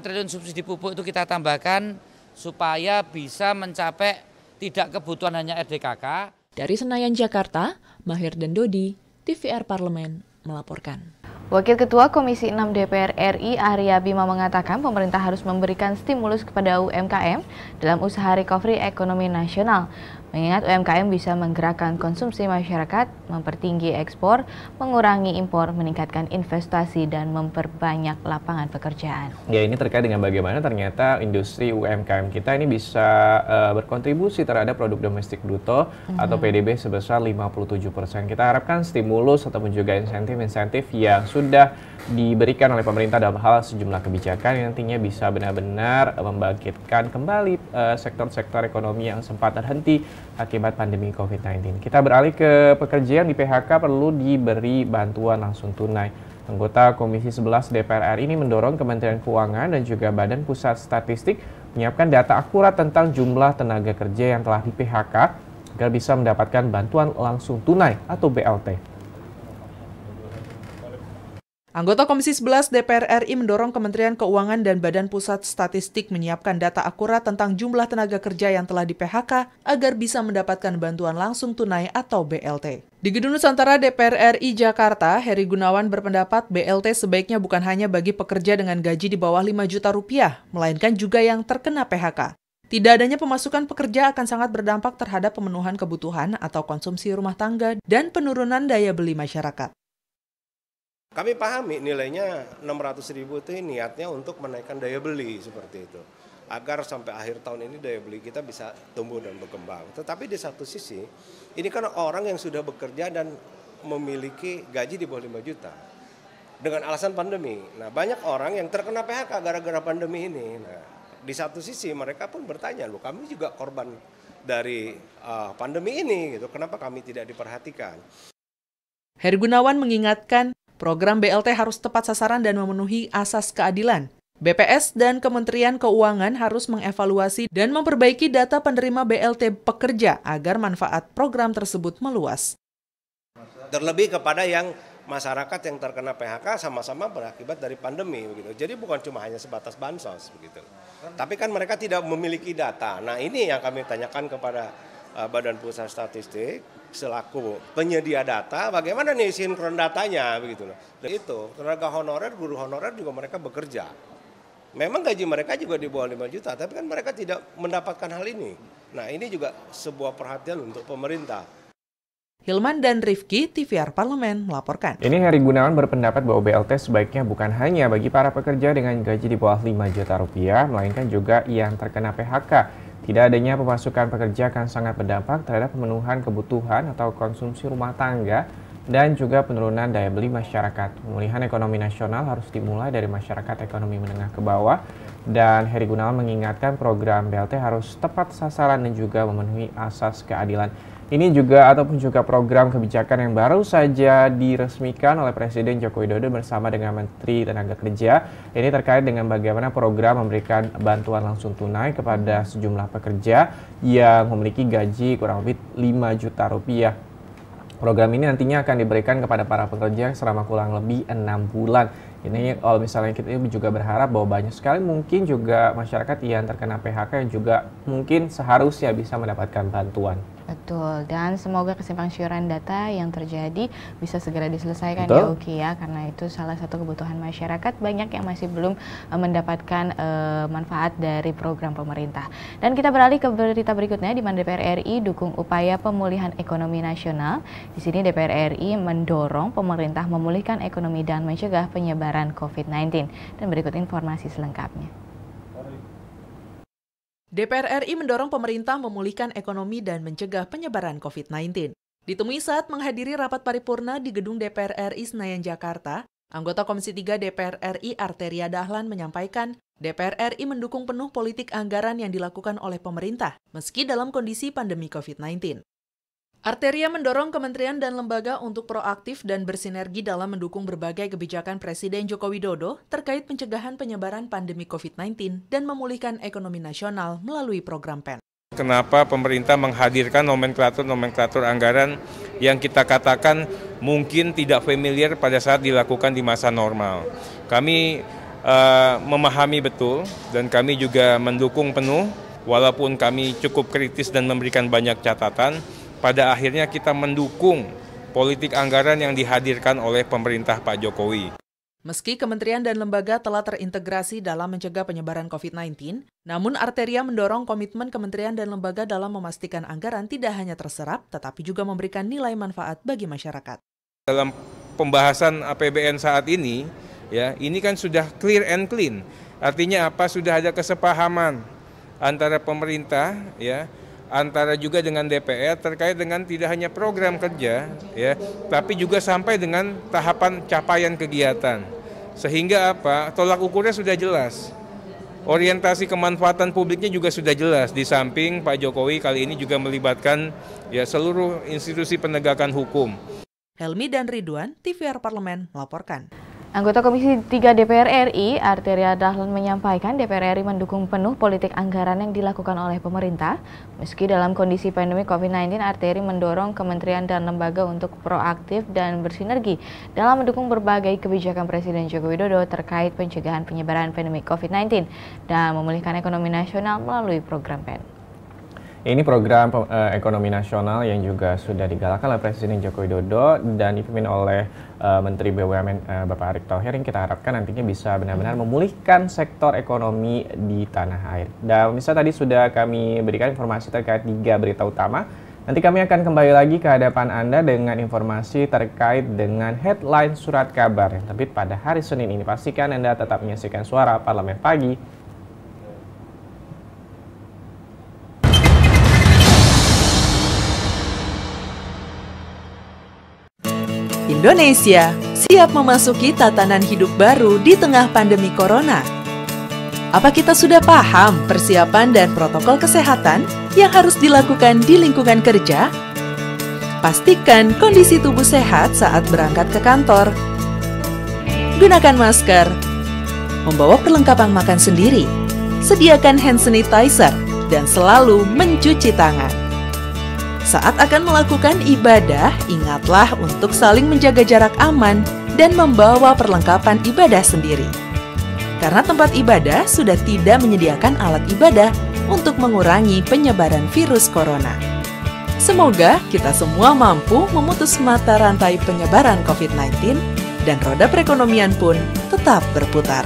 Triliun subsidi pupuk itu kita tambahkan supaya bisa mencapai tidak kebutuhan hanya RDKK. Dari Senayan, Jakarta, Mahir dan Dodi, TVR Parlemen melaporkan. Wakil Ketua Komisi 6 DPR RI Arya Bima mengatakan pemerintah harus memberikan stimulus kepada UMKM dalam usaha recovery ekonomi nasional. Mengingat UMKM bisa menggerakkan konsumsi masyarakat, mempertinggi ekspor, mengurangi impor, meningkatkan investasi, dan memperbanyak lapangan pekerjaan. Ya, ini terkait dengan bagaimana ternyata industri UMKM kita ini bisa berkontribusi terhadap produk domestik bruto atau PDB sebesar 57%. Kita harapkan stimulus ataupun juga insentif-insentif yang sudah diberikan oleh pemerintah dalam hal sejumlah kebijakan yang nantinya bisa benar-benar membangkitkan kembali sektor-sektor ekonomi yang sempat terhenti akibat pandemi COVID-19. Kita beralih ke pekerja yang di PHK perlu diberi bantuan langsung tunai. Anggota Komisi 11 DPR RI ini mendorong Kementerian Keuangan dan juga Badan Pusat Statistik menyiapkan data akurat tentang jumlah tenaga kerja yang telah di PHK agar bisa mendapatkan bantuan langsung tunai atau BLT. Anggota Komisi 11 DPR RI mendorong Kementerian Keuangan dan Badan Pusat Statistik menyiapkan data akurat tentang jumlah tenaga kerja yang telah di PHK agar bisa mendapatkan bantuan langsung tunai atau BLT. Di Gedung Nusantara DPR RI Jakarta, Heri Gunawan berpendapat BLT sebaiknya bukan hanya bagi pekerja dengan gaji di bawah 5 juta rupiah, melainkan juga yang terkena PHK. Tidak adanya pemasukan pekerja akan sangat berdampak terhadap pemenuhan kebutuhan atau konsumsi rumah tangga dan penurunan daya beli masyarakat. Kami pahami nilainya 600.000 itu niatnya untuk menaikkan daya beli seperti itu. Agar sampai akhir tahun ini daya beli kita bisa tumbuh dan berkembang. Tetapi di satu sisi, ini kan orang yang sudah bekerja dan memiliki gaji di bawah 5 juta. Dengan alasan pandemi. Nah, banyak orang yang terkena PHK gara-gara pandemi ini. Nah, di satu sisi mereka pun bertanya, loh kami juga korban dari pandemi ini, gitu. Kenapa kami tidak diperhatikan? Heri Gunawan mengingatkan, program BLT harus tepat sasaran dan memenuhi asas keadilan. BPS dan Kementerian Keuangan harus mengevaluasi dan memperbaiki data penerima BLT pekerja agar manfaat program tersebut meluas. Terlebih kepada yang masyarakat yang terkena PHK sama-sama berakibat dari pandemi begitu. Jadi bukan cuma hanya sebatas bansos begitu. Tapi kan mereka tidak memiliki data. Nah, ini yang kami tanyakan kepada Badan Pusat Statistik selaku penyedia data, bagaimana nih sinkron datanya begitu loh. Dan itu tenaga honorer, guru honorer juga mereka bekerja. Memang gaji mereka juga di bawah 5 juta, tapi kan mereka tidak mendapatkan hal ini. Nah, ini juga sebuah perhatian untuk pemerintah. Hilman dan Rifki, TVR Parlemen melaporkan. Ini Heri Gunawan berpendapat bahwa BLT sebaiknya bukan hanya bagi para pekerja dengan gaji di bawah 5 juta rupiah, melainkan juga yang terkena PHK. Tidak adanya pemasukan pekerja akan sangat berdampak terhadap pemenuhan kebutuhan atau konsumsi rumah tangga dan juga penurunan daya beli masyarakat. Pemulihan ekonomi nasional harus dimulai dari masyarakat ekonomi menengah ke bawah. Dan Heri Gunawan mengingatkan program BLT harus tepat sasaran dan juga memenuhi asas keadilan. Ini juga ataupun juga program kebijakan yang baru saja diresmikan oleh Presiden Joko Widodo bersama dengan Menteri Tenaga Kerja. Ini terkait dengan bagaimana program memberikan bantuan langsung tunai kepada sejumlah pekerja yang memiliki gaji kurang lebih 5 juta rupiah. Program ini nantinya akan diberikan kepada para pekerja selama kurang lebih 6 bulan. Ini kalau misalnya kita juga berharap bahwa banyak sekali mungkin juga masyarakat yang terkena PHK yang juga mungkin seharusnya bisa mendapatkan bantuan. Betul, dan semoga kesimpang siuran data yang terjadi bisa segera diselesaikan. Betul. Ya Uki ya, karena itu salah satu kebutuhan masyarakat, banyak yang masih belum mendapatkan manfaat dari program pemerintah. Dan kita beralih ke berita berikutnya, di mana DPR RI dukung upaya pemulihan ekonomi nasional. Di sini DPR RI mendorong pemerintah memulihkan ekonomi dan mencegah penyebaran COVID-19. Dan berikut informasi selengkapnya. DPR RI mendorong pemerintah memulihkan ekonomi dan mencegah penyebaran COVID-19. Ditemui saat menghadiri rapat paripurna di gedung DPR RI Senayan, Jakarta, anggota Komisi 3 DPR RI Arteria Dahlan menyampaikan, DPR RI mendukung penuh politik anggaran yang dilakukan oleh pemerintah, meski dalam kondisi pandemi COVID-19. Arteria mendorong kementerian dan lembaga untuk proaktif dan bersinergi dalam mendukung berbagai kebijakan Presiden Joko Widodo terkait pencegahan penyebaran pandemi COVID-19 dan memulihkan ekonomi nasional melalui program PEN. Kenapa pemerintah menghadirkan nomenklatur anggaran yang kita katakan mungkin tidak familiar pada saat dilakukan di masa normal. Kami memahami betul dan kami juga mendukung penuh, walaupun kami cukup kritis dan memberikan banyak catatan, pada akhirnya kita mendukung politik anggaran yang dihadirkan oleh pemerintah Pak Jokowi. Meski kementerian dan lembaga telah terintegrasi dalam mencegah penyebaran COVID-19, namun Arteria mendorong komitmen kementerian dan lembaga dalam memastikan anggaran tidak hanya terserap, tetapi juga memberikan nilai manfaat bagi masyarakat. Dalam pembahasan APBN saat ini, ya, ini kan sudah clear and clean. Artinya apa? Sudah ada kesepahaman antara pemerintah, ya, antara juga dengan DPR terkait dengan tidak hanya program kerja, ya, tapi juga sampai dengan tahapan capaian kegiatan. Sehingga apa? Tolak ukurnya sudah jelas. Orientasi kemanfaatan publiknya juga sudah jelas. Di samping Pak Jokowi kali ini juga melibatkan ya seluruh institusi penegakan hukum. Helmi dan Ridwan, TVR Parlemen melaporkan. Anggota Komisi 3 DPR RI, Arteria Dahlan menyampaikan DPR RI mendukung penuh politik anggaran yang dilakukan oleh pemerintah. Meski dalam kondisi pandemi COVID-19, Arteria mendorong kementerian dan lembaga untuk proaktif dan bersinergi dalam mendukung berbagai kebijakan Presiden Joko Widodo terkait pencegahan penyebaran pandemi COVID-19 dan memulihkan ekonomi nasional melalui program PEN. Ini program ekonomi nasional yang juga sudah digalakkan oleh Presiden Joko Widodo dan dipimpin oleh Menteri BUMN Bapak Erick Thohir, yang kita harapkan nantinya bisa benar-benar memulihkan sektor ekonomi di tanah air. Dan misalnya tadi sudah kami berikan informasi terkait 3 berita utama. Nanti kami akan kembali lagi ke hadapan Anda dengan informasi terkait dengan headline surat kabar yang terbit pada hari Senin ini. Pastikan Anda tetap menyaksikan Suara Parlemen Pagi. Indonesia siap memasuki tatanan hidup baru di tengah pandemi corona. Apa kita sudah paham persiapan dan protokol kesehatan yang harus dilakukan di lingkungan kerja? Pastikan kondisi tubuh sehat saat berangkat ke kantor. Gunakan masker. Membawa perlengkapan makan sendiri. Sediakan hand sanitizer dan selalu mencuci tangan. Saat akan melakukan ibadah, ingatlah untuk saling menjaga jarak aman dan membawa perlengkapan ibadah sendiri. Karena tempat ibadah sudah tidak menyediakan alat ibadah untuk mengurangi penyebaran virus corona. Semoga kita semua mampu memutus mata rantai penyebaran COVID-19 dan roda perekonomian pun tetap berputar.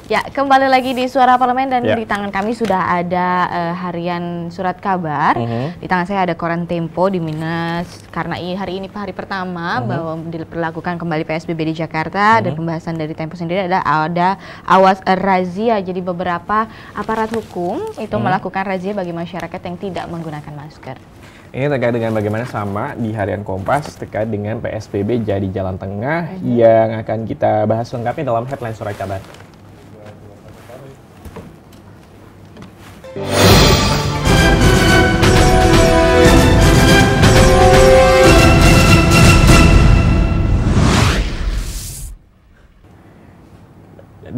Ya, kembali lagi di Suara Parlemen dan di tangan kami sudah ada harian surat kabar. Di tangan saya ada koran Tempo di Minus karena hari ini hari pertama bahwa diberlakukan kembali PSBB di Jakarta. Dan pembahasan dari Tempo sendiri ada awas razia. Jadi beberapa aparat hukum itu melakukan razia bagi masyarakat yang tidak menggunakan masker. Ini terkait dengan bagaimana sama di harian Kompas terkait dengan PSBB jadi jalan tengah yang akan kita bahas lengkapnya dalam headline surat kabar.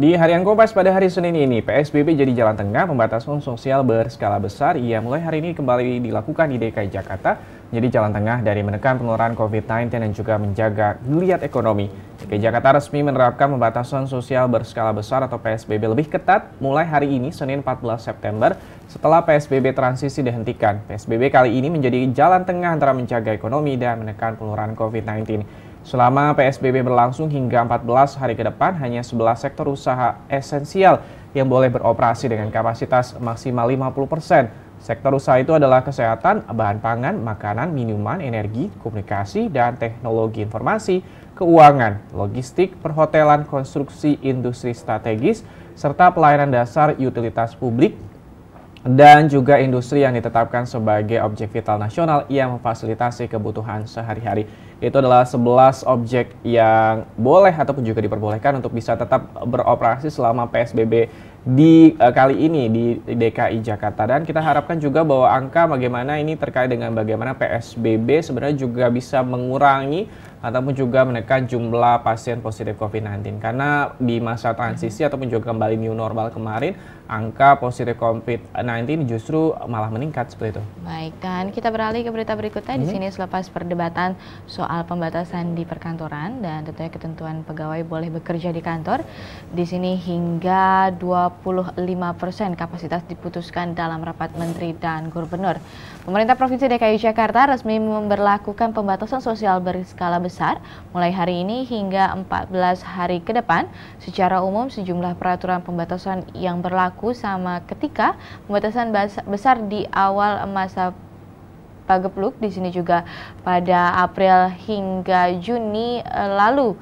Di harian Kompas pada hari Senin ini, PSBB jadi jalan tengah. Pembatasan sosial berskala besar yang mulai hari ini kembali dilakukan di DKI Jakarta jadi jalan tengah dari menekan penularan COVID-19 dan juga menjaga geliat ekonomi. DKI Jakarta resmi menerapkan pembatasan sosial berskala besar atau PSBB lebih ketat mulai hari ini Senin 14 September setelah PSBB transisi dihentikan. PSBB kali ini menjadi jalan tengah antara menjaga ekonomi dan menekan penularan COVID-19. Selama PSBB berlangsung hingga 14 hari ke depan, hanya 11 sektor usaha esensial yang boleh beroperasi dengan kapasitas maksimal 50%. Sektor usaha itu adalah kesehatan, bahan pangan, makanan, minuman, energi, komunikasi, dan teknologi informasi, keuangan, logistik, perhotelan, konstruksi, industri strategis, serta pelayanan dasar utilitas publik, dan juga industri yang ditetapkan sebagai objek vital nasional yang memfasilitasi kebutuhan sehari-hari. Itu adalah 11 objek yang boleh ataupun juga diperbolehkan untuk bisa tetap beroperasi selama PSBB di kali ini di DKI Jakarta. Dan kita harapkan juga bahwa angka bagaimana ini terkait dengan bagaimana PSBB sebenarnya juga bisa mengurangi ataupun juga menekan jumlah pasien positif COVID-19. Karena di masa transisi ataupun juga kembali new normal kemarin, angka positif COVID-19 justru malah meningkat seperti itu. Baik, dan kita beralih ke berita berikutnya. Di sini selepas perdebatan soal pembatasan di perkantoran dan tentunya ketentuan pegawai boleh bekerja di kantor, di sini hingga 25% kapasitas diputuskan dalam rapat menteri dan gubernur. Pemerintah Provinsi DKI Jakarta resmi memberlakukan pembatasan sosial berskala besar mulai hari ini hingga 14 hari ke depan. Secara umum sejumlah peraturan pembatasan yang berlaku sama ketika pembatasan besar di awal masa Pagebluk, di sini juga pada April hingga Juni lalu.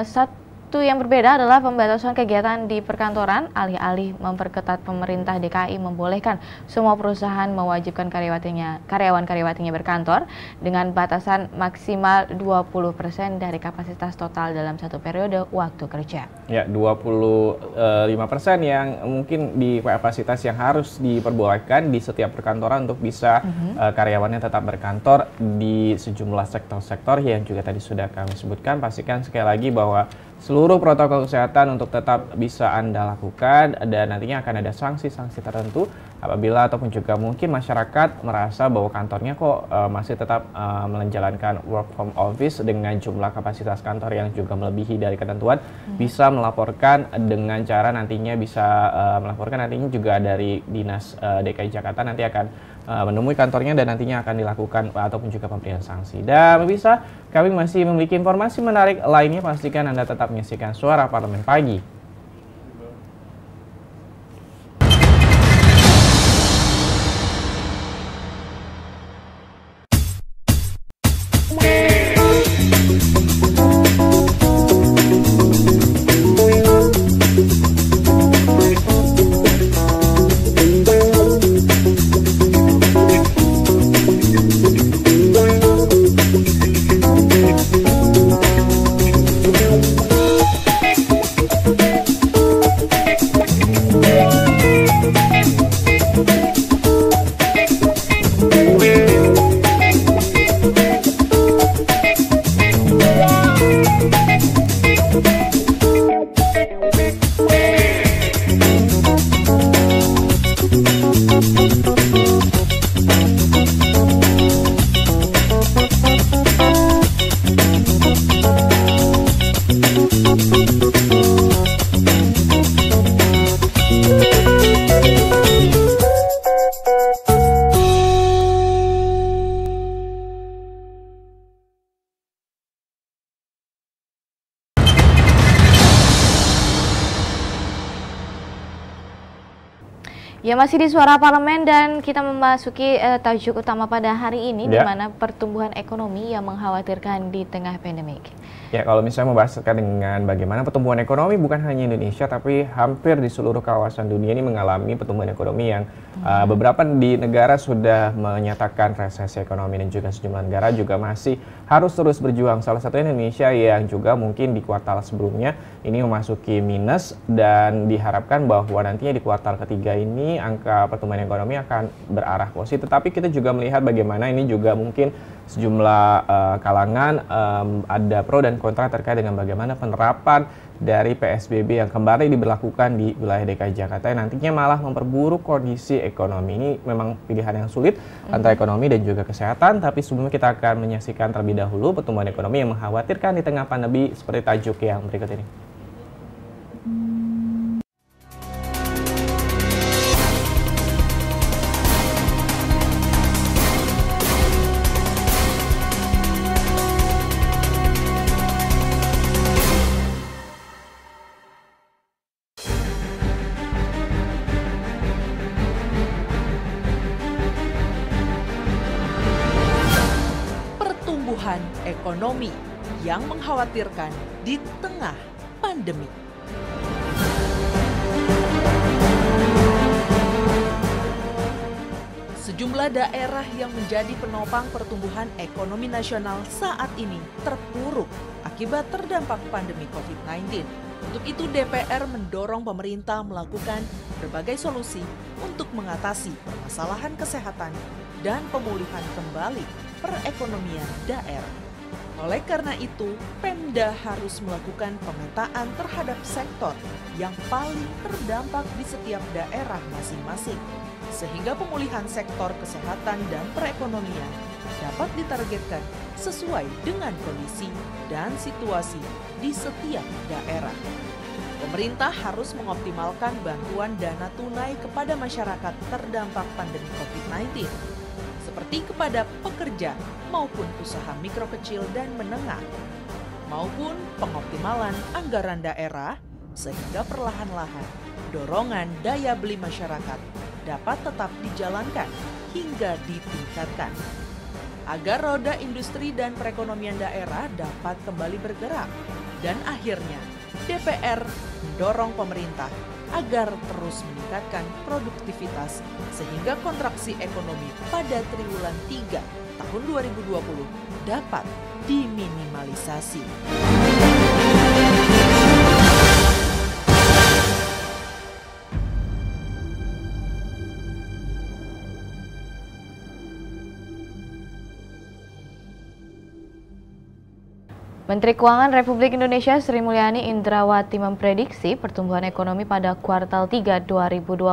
Satu yang berbeda adalah pembatasan kegiatan di perkantoran. Alih-alih memperketat, pemerintah DKI membolehkan semua perusahaan mewajibkan karyawan-karyawatinya berkantor dengan batasan maksimal 20% dari kapasitas total dalam satu periode waktu kerja. Ya, 25% yang mungkin di kapasitas yang harus diperbolehkan di setiap perkantoran untuk bisa karyawannya tetap berkantor di sejumlah sektor-sektor yang juga tadi sudah kami sebutkan. Pastikan sekali lagi bahwa seluruh protokol kesehatan untuk tetap bisa Anda lakukan, dan nantinya akan ada sanksi-sanksi tertentu apabila ataupun juga mungkin masyarakat merasa bahwa kantornya kok masih tetap menjalankan work from office dengan jumlah kapasitas kantor yang juga melebihi dari ketentuan, bisa melaporkan dengan cara nantinya bisa melaporkan nantinya juga dari Dinas DKI Jakarta nanti akan menemui kantornya dan nantinya akan dilakukan ataupun juga pemberian sanksi. Dan bisa kami masih memiliki informasi menarik lainnya, pastikan Anda tetap menyaksikan Suara Parlemen Pagi. Ya, masih di Suara Parlemen dan kita memasuki tajuk utama pada hari ini, di mana pertumbuhan ekonomi yang mengkhawatirkan di tengah pandemik. Ya, kalau misalnya membahas terkait dengan bagaimana pertumbuhan ekonomi bukan hanya Indonesia tapi hampir di seluruh kawasan dunia ini mengalami pertumbuhan ekonomi yang beberapa di negara sudah menyatakan resesi ekonomi dan juga sejumlah negara juga masih harus terus berjuang. Salah satunya Indonesia yang juga mungkin di kuartal sebelumnya ini memasuki minus, dan diharapkan bahwa nantinya di kuartal ketiga ini angka pertumbuhan ekonomi akan berarah positif. Tapi kita juga melihat bagaimana ini juga mungkin sejumlah kalangan ada pro dan kontra terkait dengan bagaimana penerapan dari PSBB yang kembali diberlakukan di wilayah DKI Jakarta yang nantinya malah memperburuk kondisi ekonomi. Ini memang pilihan yang sulit antara ekonomi dan juga kesehatan, tapi sebelumnya kita akan menyaksikan terlebih dahulu pertumbuhan ekonomi yang mengkhawatirkan di tengah pandemi seperti tajuk yang berikut ini. Ekonomi yang mengkhawatirkan di tengah pandemi. Sejumlah daerah yang menjadi penopang pertumbuhan ekonomi nasional saat ini terpuruk akibat terdampak pandemi COVID-19. Untuk itu DPR mendorong pemerintah melakukan berbagai solusi untuk mengatasi permasalahan kesehatan dan pemulihan kembali perekonomian daerah. Oleh karena itu, Pemda harus melakukan pemetaan terhadap sektor yang paling terdampak di setiap daerah masing-masing, sehingga pemulihan sektor kesehatan dan perekonomian dapat ditargetkan sesuai dengan kondisi dan situasi di setiap daerah. Pemerintah harus mengoptimalkan bantuan dana tunai kepada masyarakat terdampak pandemi COVID-19, seperti kepada pekerja maupun usaha mikro kecil dan menengah, maupun pengoptimalan anggaran daerah sehingga perlahan-lahan dorongan daya beli masyarakat dapat tetap dijalankan hingga ditingkatkan, agar roda industri dan perekonomian daerah dapat kembali bergerak. Dan akhirnya, DPR mendorong pemerintah agar terus meningkatkan produktivitas sehingga kontraksi ekonomi pada triwulan 3 tahun 2020 dapat diminimalisasi. Menteri Keuangan Republik Indonesia Sri Mulyani Indrawati memprediksi pertumbuhan ekonomi pada kuartal 3 2020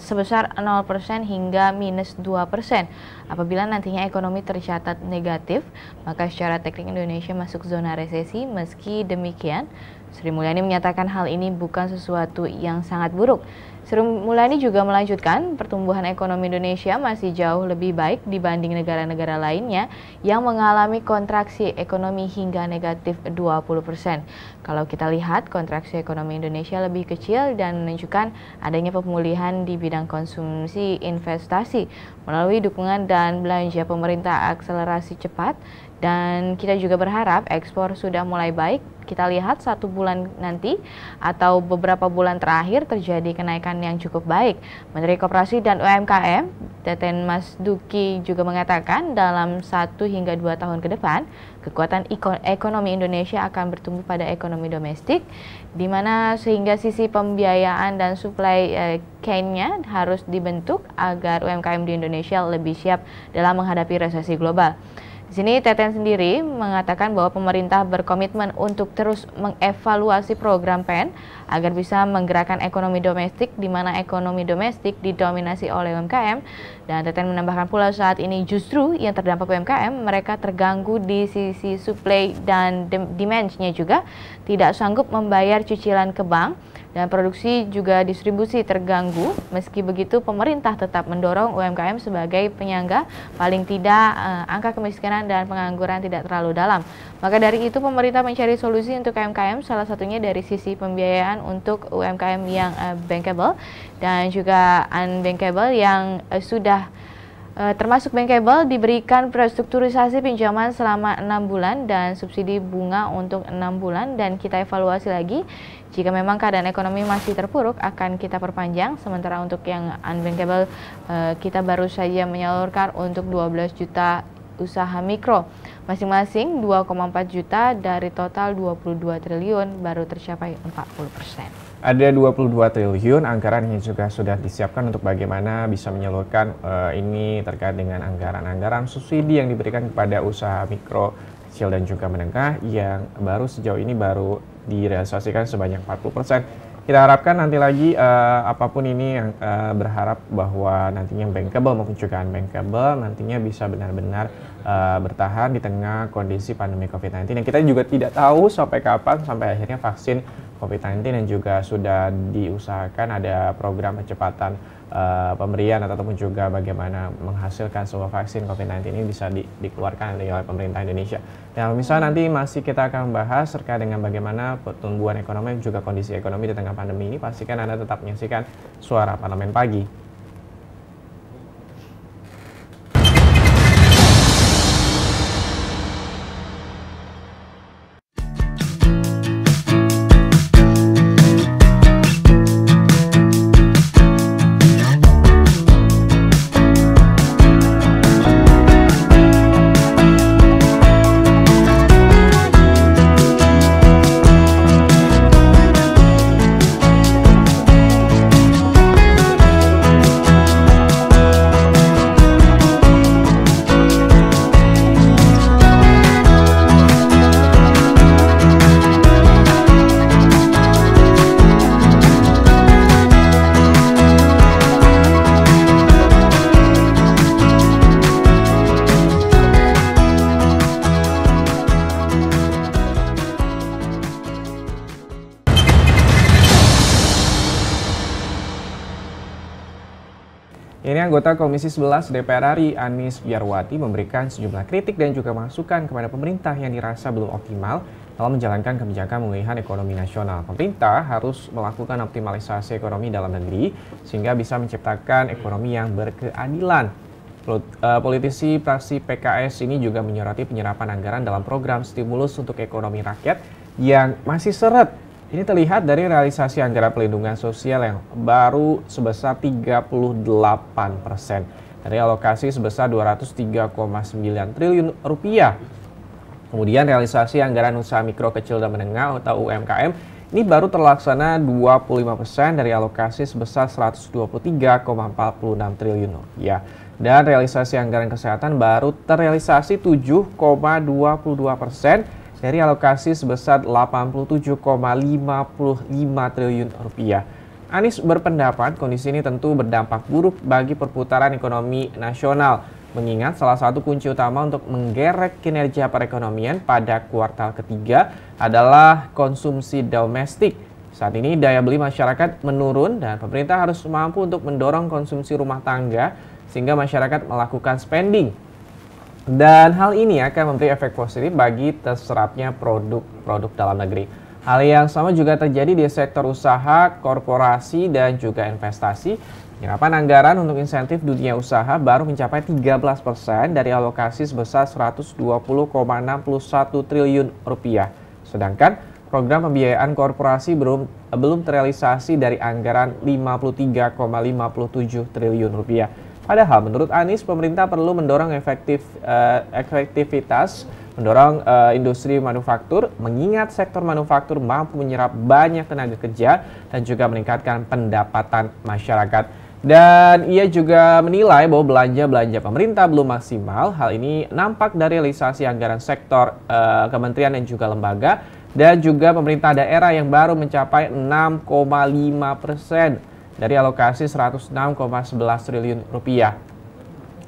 sebesar 0% hingga minus 2%. Apabila nantinya ekonomi tercatat negatif, maka secara teknik Indonesia masuk zona resesi. Meski demikian, Sri Mulyani menyatakan hal ini bukan sesuatu yang sangat buruk. Sri Mulyani juga melanjutkan, pertumbuhan ekonomi Indonesia masih jauh lebih baik dibanding negara-negara lainnya yang mengalami kontraksi ekonomi hingga negatif 20%. Kalau kita lihat, kontraksi ekonomi Indonesia lebih kecil dan menunjukkan adanya pemulihan di bidang konsumsi investasi melalui dukungan dan belanja pemerintah akselerasi cepat. Dan kita juga berharap ekspor sudah mulai baik. Kita lihat 1 bulan nanti atau beberapa bulan terakhir terjadi kenaikan yang cukup baik. Menteri Koperasi dan UMKM, Teten Mas Duki juga mengatakan dalam 1 hingga 2 tahun ke depan, kekuatan ekonomi Indonesia akan bertumbuh pada ekonomi domestik, di mana sehingga sisi pembiayaan dan supply chain-nya harus dibentuk agar UMKM di Indonesia lebih siap dalam menghadapi resesi global. Di sini Teten sendiri mengatakan bahwa pemerintah berkomitmen untuk terus mengevaluasi program PEN agar bisa menggerakkan ekonomi domestik, di mana ekonomi domestik didominasi oleh UMKM. Dan Teten menambahkan pula saat ini justru yang terdampak UMKM, mereka terganggu di sisi supply dan demand-nya juga, tidak sanggup membayar cicilan ke bank, dan produksi juga distribusi terganggu. Meski begitu, pemerintah tetap mendorong UMKM sebagai penyangga, paling tidak angka kemiskinan dan pengangguran tidak terlalu dalam. Maka dari itu, pemerintah mencari solusi untuk UMKM, salah satunya dari sisi pembiayaan untuk UMKM yang bankable dan juga unbankable yang sudah termasuk bankable diberikan restrukturisasi pinjaman selama 6 bulan dan subsidi bunga untuk 6 bulan, dan kita evaluasi lagi jika memang keadaan ekonomi masih terpuruk akan kita perpanjang. Sementara untuk yang unbankable kita baru saja menyalurkan untuk 12 juta usaha mikro, masing-masing 2,4 juta dari total 22 triliun baru tercapai 40%. Ada 22 triliun anggaran yang juga sudah disiapkan untuk bagaimana bisa menyalurkan ini terkait dengan anggaran-anggaran subsidi yang diberikan kepada usaha mikro, kecil dan juga menengah yang baru sejauh ini baru direalisasikan sebanyak 40%. Kita harapkan nanti lagi apapun ini yang berharap bahwa nantinya bankable maupun juga unbankable nantinya bisa benar-benar bertahan di tengah kondisi pandemi COVID-19 yang kita juga tidak tahu sampai kapan, sampai akhirnya vaksin COVID-19 dan juga sudah diusahakan ada program percepatan pemberian ataupun juga bagaimana menghasilkan sebuah vaksin COVID-19 ini bisa dikeluarkan oleh pemerintah Indonesia. Dan misalnya nanti masih kita akan bahas terkait dengan bagaimana pertumbuhan ekonomi dan juga kondisi ekonomi di tengah pandemi ini. Pastikan Anda tetap menyaksikan Suara Parlemen Pagi. Ini anggota Komisi 11 DPR RI Anies Biarwati memberikan sejumlah kritik dan juga masukan kepada pemerintah yang dirasa belum optimal dalam menjalankan kebijakan pemulihan ekonomi nasional. Pemerintah harus melakukan optimalisasi ekonomi dalam negeri sehingga bisa menciptakan ekonomi yang berkeadilan. Politisi fraksi PKS ini juga menyoroti penyerapan anggaran dalam program stimulus untuk ekonomi rakyat yang masih seret. Ini terlihat dari realisasi anggaran pelindungan sosial yang baru sebesar 38% dari alokasi sebesar 203,9 triliun rupiah. Kemudian realisasi anggaran usaha mikro, kecil, dan menengah atau UMKM ini baru terlaksana 25% dari alokasi sebesar 123,46 triliun rupiah. Dan realisasi anggaran kesehatan baru terrealisasi 7,22% dari alokasi sebesar 87,55 triliun rupiah. Anies berpendapat kondisi ini tentu berdampak buruk bagi perputaran ekonomi nasional, mengingat salah satu kunci utama untuk menggerek kinerja perekonomian pada kuartal ketiga adalah konsumsi domestik. Saat ini daya beli masyarakat menurun dan pemerintah harus mampu untuk mendorong konsumsi rumah tangga sehingga masyarakat melakukan spending. Dan hal ini akan memberi efek positif bagi terserapnya produk dalam negeri. Hal yang sama juga terjadi di sektor usaha, korporasi, dan juga investasi. Penyerapan anggaran untuk insentif dunia usaha baru mencapai 13% dari alokasi sebesar 120,61 triliun rupiah. Sedangkan program pembiayaan korporasi belum terrealisasi dari anggaran 53,57 triliun rupiah. Padahal menurut Anies, pemerintah perlu mendorong efektivitas, mendorong industri manufaktur, mengingat sektor manufaktur mampu menyerap banyak tenaga kerja dan juga meningkatkan pendapatan masyarakat. Dan ia juga menilai bahwa belanja pemerintah belum maksimal. Hal ini nampak dari realisasi anggaran sektor kementerian dan juga lembaga, dan juga pemerintah daerah yang baru mencapai 6,5% dari alokasi 106,11 triliun rupiah.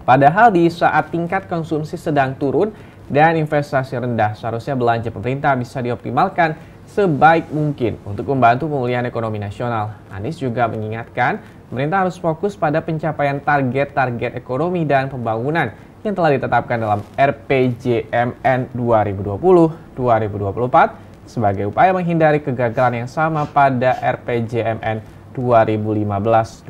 Padahal di saat tingkat konsumsi sedang turun dan investasi rendah, seharusnya belanja pemerintah bisa dioptimalkan sebaik mungkin untuk membantu pemulihan ekonomi nasional. Anies juga mengingatkan pemerintah harus fokus pada pencapaian target-target ekonomi dan pembangunan yang telah ditetapkan dalam RPJMN 2020-2024 sebagai upaya menghindari kegagalan yang sama pada RPJMN 2015-2019.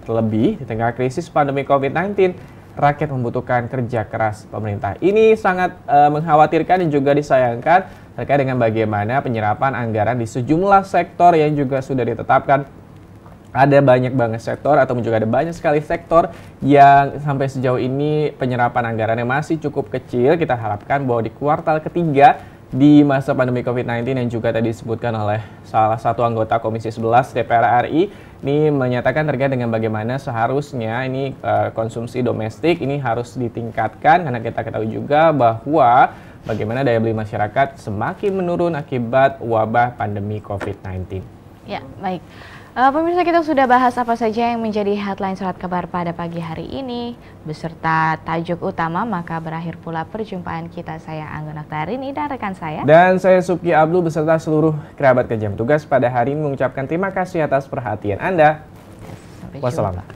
Terlebih di tengah krisis pandemi COVID-19, rakyat membutuhkan kerja keras pemerintah. Ini sangat mengkhawatirkan dan juga disayangkan terkait dengan bagaimana penyerapan anggaran di sejumlah sektor yang juga sudah ditetapkan. Ada banyak banget sektor atau juga ada banyak sekali sektor yang sampai sejauh ini penyerapan anggarannya masih cukup kecil. Kita harapkan bahwa di kuartal ketiga di masa pandemi COVID-19 yang juga tadi disebutkan oleh salah satu anggota Komisi 11 DPR RI ini menyatakan terkait dengan bagaimana seharusnya ini konsumsi domestik ini harus ditingkatkan, karena kita ketahui juga bahwa bagaimana daya beli masyarakat semakin menurun akibat wabah pandemi COVID-19. Ya, baik. Pemirsa, kita sudah bahas apa saja yang menjadi headline surat kabar pada pagi hari ini beserta tajuk utama, maka berakhir pula perjumpaan kita. Saya Anggun Aktarini dan rekan saya. Dan saya Subki Abdul beserta seluruh kerabat kerja petugas pada hari ini mengucapkan terima kasih atas perhatian Anda. Sampai Wassalam. jumpa.